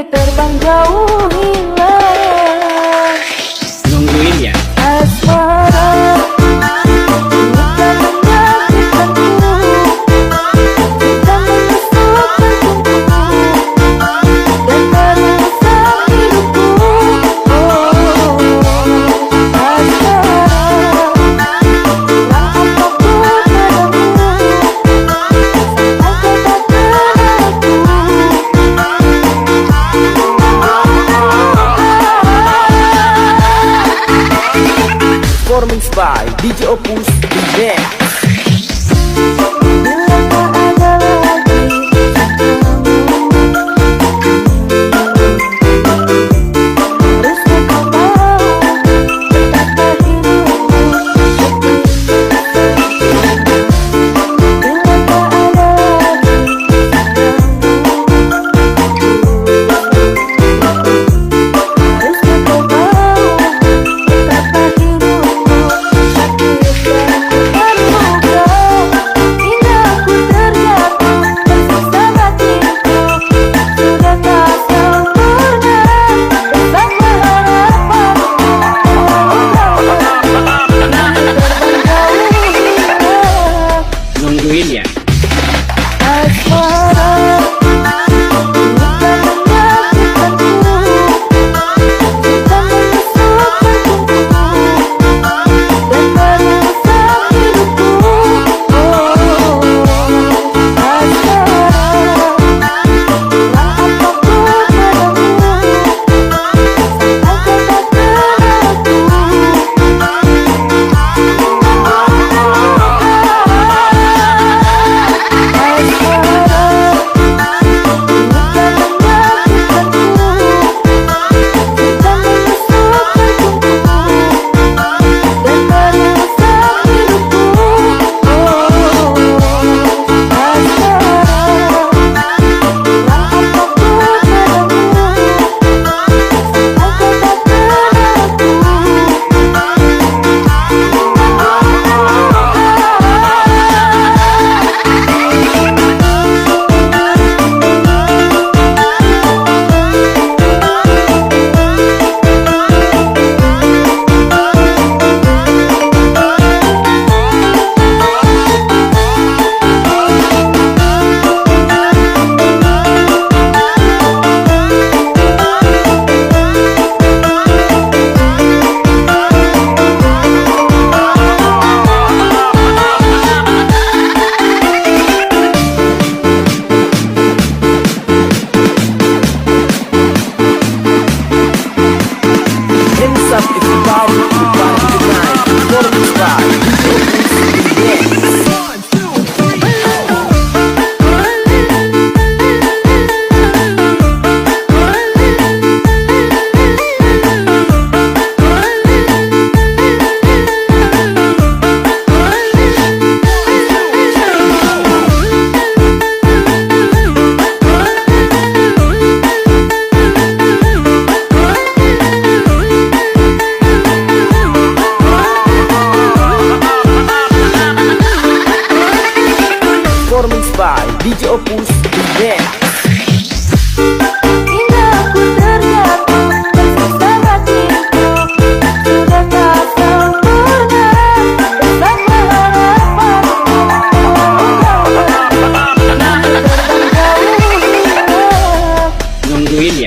terbang jauh hilang. Nungguin ya. Asmara bukan menyakitkanku, kita menyusupkan tubuhku dan merusak hidupku. Oh, asmara, yang apapun padamu, sampai kau tak Performance by DJ Opus Remix. bila tak ada lagi haruskah kau tahu betapa hidupku bila tak ada lagi haruskah kau tahu betapa hidupku sakit dan terluka hingga aku terjatuh tersiksa batinku sudah tak sempurna bersama harapanku terbang jauh hilang. Nungguin ya. Asmara bukan menyakitkanku, kita menyusupkan tubuhku dan merusak hidupku. Oh, asmara, yang apapun padamu, sampai kau tak Hands up if you party, you party tonight. Performance by DJ Opus Remix. Performance by DJ Opus Remix. hingga aku terjatuh tersiksa batinku sudah tak sempurna bersama harapanku terbang jauh hilang. Nungguin ya.